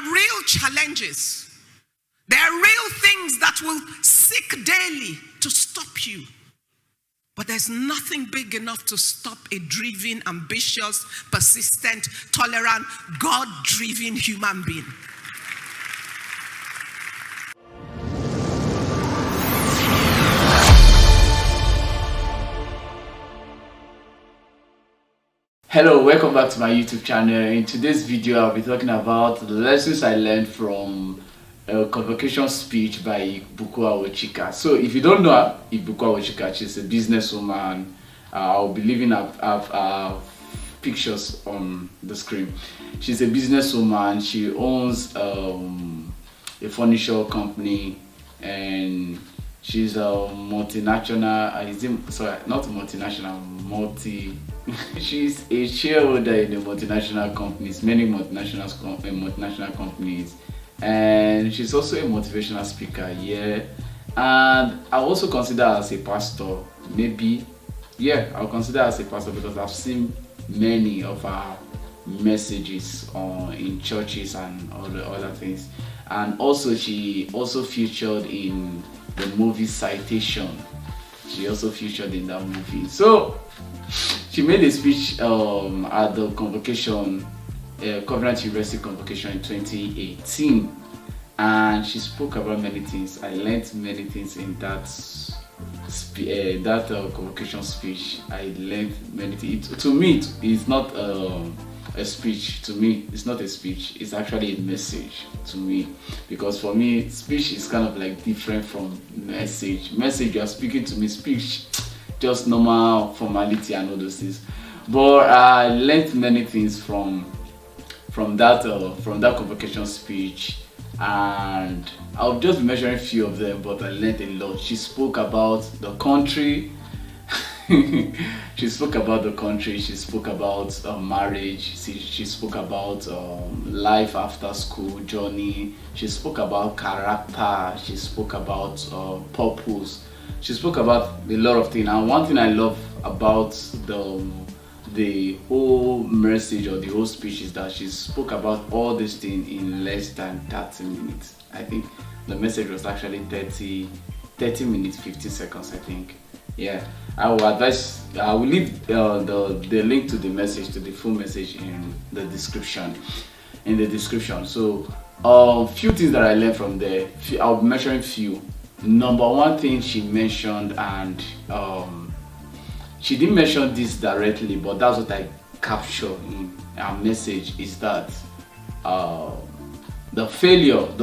real challenges. There are real things that will seek daily to stop you. But there's nothing big enough to stop a driven, ambitious, persistent, tolerant, God-driven human being. Hello, welcome back to my YouTube channel. In today's video, I'll be talking about the lessons I learned from a convocation speech by Ibukun Awosika. So, if you don't know Ibukun Awosika, she's a businesswoman. I'll be leaving up pictures on the screen. She's a businesswoman. She owns a furniture company, and she's a multinational. She's a shareholder in the multinational companies, many multinational companies, and she's also a motivational speaker. Yeah, and I also consider her as a pastor. I'll consider her as a pastor because I've seen many of her messages in churches and all the other things. And also, she also featured in the movie Citation. She also featured in that movie. So she made a speech at the Convocation, Covenant University Convocation in 2018, and she spoke about many things. I learned many things in that Convocation speech. I learned many things. To me, it's not a speech. To me, it's not a speech. It's actually a message to me, because for me, speech is kind of like different from message. Message, you are speaking to me. Speech, just normal formality and all those things. But I learned many things from that convocation speech, and I'll just be measuring a few of them, but I learned a lot. She spoke about the country. She spoke about the country. She spoke about marriage. She spoke about life after school journey. She spoke about character. She spoke about purpose. She spoke about a lot of things. And one thing I love about the whole message or the whole speech is that she spoke about all these things in less than 30 minutes. I think the message was actually 30 minutes 50 seconds, I think. Yeah, I will leave the link to the message, to the full message, in the description. So few things that I learned from there. I'll be mentioning few. Number one thing she mentioned, and she didn't mention this directly, but that's what I capture in her message, is that the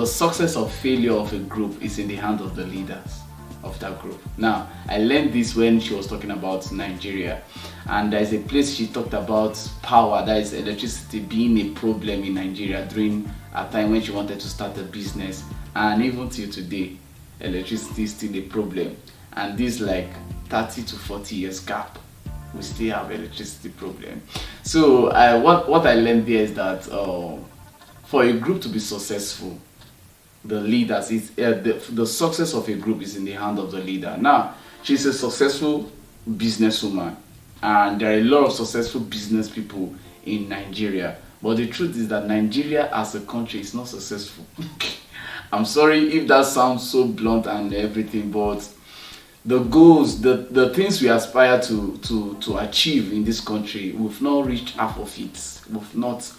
success or failure of a group is in the hands of the leaders of that group. Now, I learned this when she was talking about Nigeria, and there's a place she talked about power, that is electricity, being a problem in Nigeria during a time when she wanted to start a business, and even till today, electricity is still a problem. And this like 30 to 40 years gap, we still have electricity problem. So what I learned there is that for a group to be successful, the leaders, the success of a group is in the hand of the leader. Now, she's a successful businesswoman, and there are a lot of successful business people in Nigeria, but the truth is that Nigeria as a country is not successful. I'm sorry if that sounds so blunt and everything, but the goals, the things we aspire to achieve in this country, we've not reached half of it. We've not.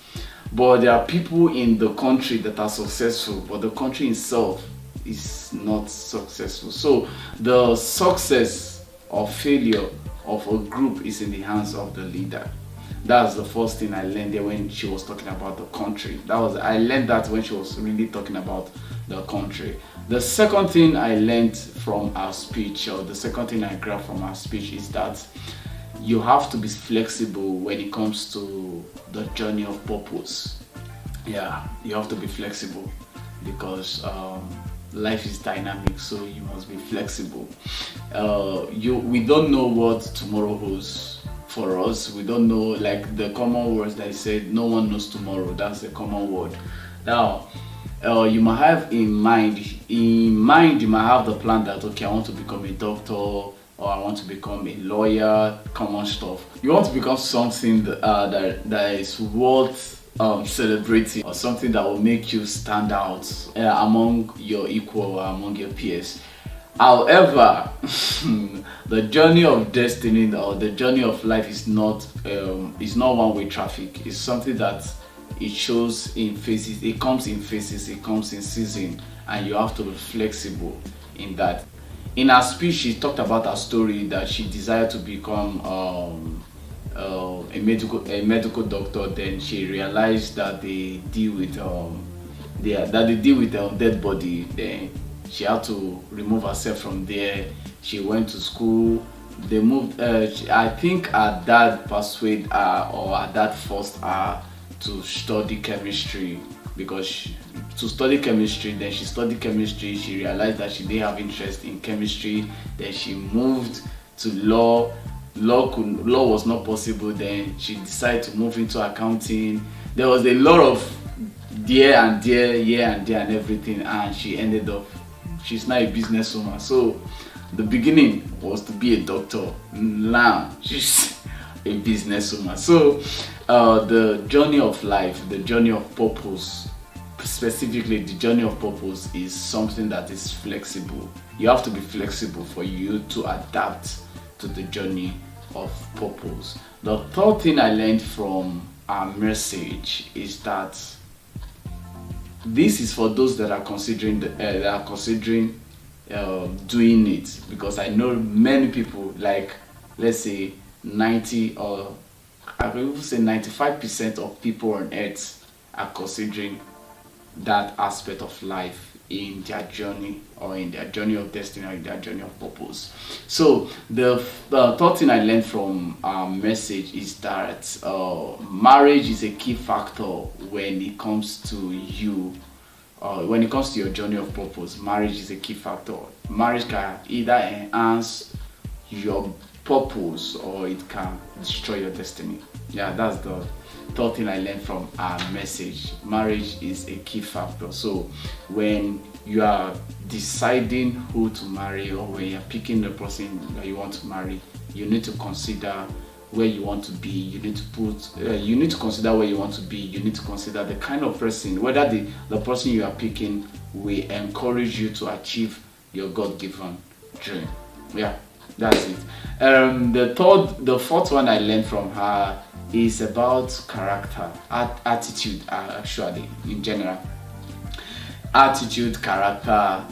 But there are people in the country that are successful, but the country itself is not successful. So the success or failure of a group is in the hands of the leader. That's the first thing I learned there when she was talking about the country. I learned that when she was really talking about the country. The second thing I learned from our speech, or the second thing I grabbed from our speech, is that you have to be flexible when it comes to the journey of purpose. Yeah, you have to be flexible because life is dynamic, so you must be flexible. We don't know what tomorrow holds for us. We don't know, like the common words that I said, no one knows tomorrow. That's the common word. Now, you might have in mind, you might have the plan that, okay, I want to become a doctor, or I want to become a lawyer, common stuff. You want to become something that is worth celebrating or something that will make you stand out among your equal or among your peers. However, the journey of destiny or the journey of life is not one-way traffic. It's something that it shows in phases. It comes in phases. It comes in season, and you have to be flexible in that. In her speech, she talked about her story that she desired to become a medical doctor. Then she realized that they deal with dead body. Then she had to remove herself from there. She went to school. They moved. I think her dad persuaded her, or her dad forced her to study chemistry, because to study chemistry. Then she studied chemistry. She realized that she didn't have interest in chemistry. Then she moved to law. Law was not possible. Then she decided to move into accounting. There was a lot of here and everything, and she ended up, she's now a businesswoman. So the beginning was to be a doctor. Now she's a businesswoman. So the journey of life, the journey of purpose, specifically the journey of purpose, is something that is flexible. You have to be flexible for you to adapt to the journey of purpose. The third thing I learned from our message is that this is for those that are considering doing it, because I know many people, like let's say 90, or I would even say 95% of people on earth are considering that aspect of life in their journey, or in their journey of destiny, or in their journey of purpose. So the third thing I learned from our message is that marriage is a key factor when it comes to you. When it comes to your journey of purpose, marriage is a key factor. Marriage can either enhance your purpose, or it can destroy your destiny. Yeah, that's the third thing I learned from our message. Marriage is a key factor. So when you are deciding who to marry, or when you're picking the person that you want to marry, you need to consider where you want to be. You need to consider where you want to be. You need to consider the kind of person, whether the person you are picking will encourage you to achieve your God-given dream. Yeah, that's it. The fourth one I learned from her is about character, attitude, actually, in general. Attitude, character.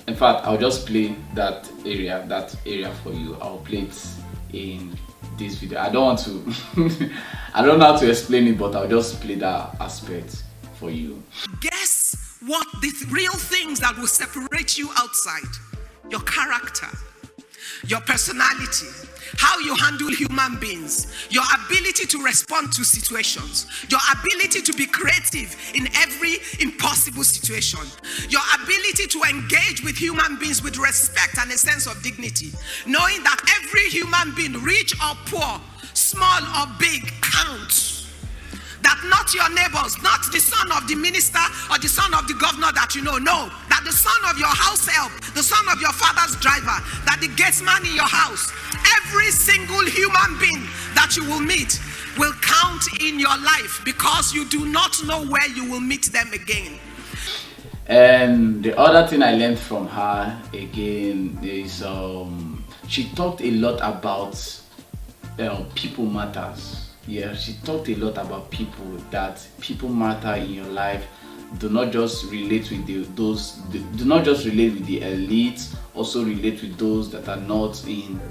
In fact, I'll just play that area for you. I'll play it in this video. I don't want to I don't know how to explain it, but I'll just play that aspect for you. Guess what the real things that will separate you outside? Your character, your personality, how you handle human beings, your ability to respond to situations, your ability to be creative in every impossible situation, your ability to engage with human beings with respect and a sense of dignity, knowing that every human being, rich or poor, small or big, counts. That not your neighbors, not the son of the minister or the son of the governor that you know, no. That the son of your house help, the son of your father's driver, that the gatesman in your house, every single human being that you will meet will count in your life, because you do not know where you will meet them again. And the other thing I learned from her again is she talked a lot about people matters. Yeah, she talked a lot about people, that people matter in your life. Do not just relate with do not just relate with the elites, also relate with those that are not in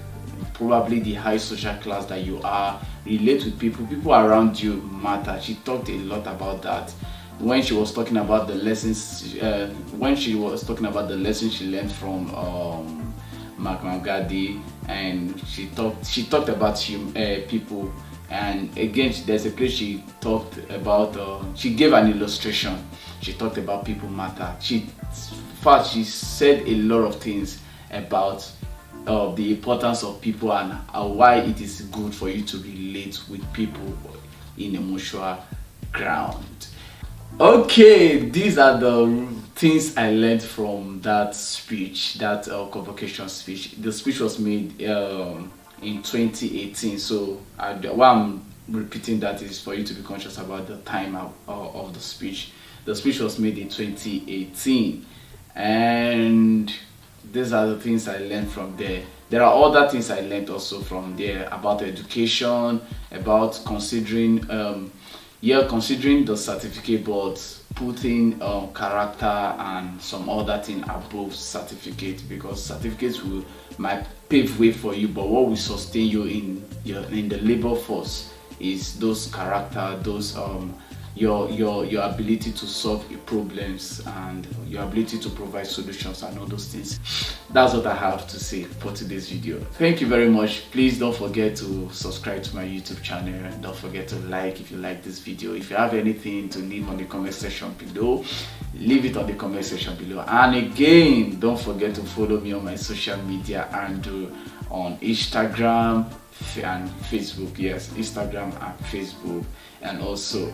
probably the high social class that you are. Relate with people around you matter. She talked a lot about that when she was talking about the lessons she learned from Mahatma Gandhi, and she talked about people. And again, there's a place she talked about, she gave an illustration. She talked about people matter. She said a lot of things about the importance of people, and why it is good for you to relate with people in a mutual ground. Okay, these are the things I learned from that speech, that convocation speech. The speech was made in 2018. So what I'm repeating that is for you to be conscious about the time of the speech. The speech was made in 2018, and these are the things I learned from there. There are other things I learned also from there about education, about considering the certificate, but putting character and some other thing above certificate, because certificates might pave way for you, but what will sustain you in the labor force is those character, those your ability to solve problems and your ability to provide solutions and all those things. That's what I have to say for today's video. Thank you very much. Please don't forget to subscribe to my YouTube channel, and don't forget to like if you like this video. If you have anything to leave on the comment section below, leave it on the comment section below. And again, don't forget to follow me on my social media and on Instagram and Facebook. Yes, Instagram and Facebook, and also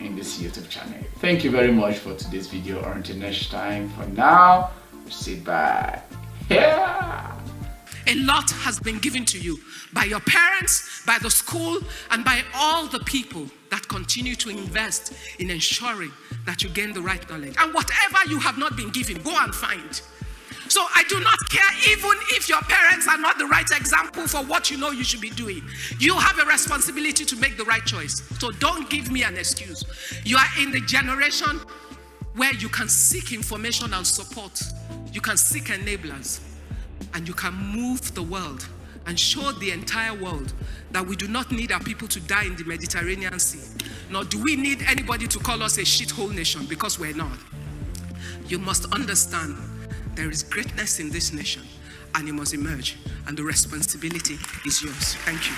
in this YouTube channel. Thank you very much for today's video. Until next time, for now, say bye. Yeah. A lot has been given to you by your parents, by the school, and by all the people that continue to invest in ensuring that you gain the right knowledge. And whatever you have not been given, go and find. So I do not care even if your parents are not the right example for what you know you should be doing. You have a responsibility to make the right choice. So don't give me an excuse. You are in the generation where you can seek information and support. You can seek enablers. And you can move the world and show the entire world that we do not need our people to die in the Mediterranean Sea. Nor do we need anybody to call us a shithole nation, because we're not. You must understand there is greatness in this nation, and you must emerge, and the responsibility is yours. Thank you.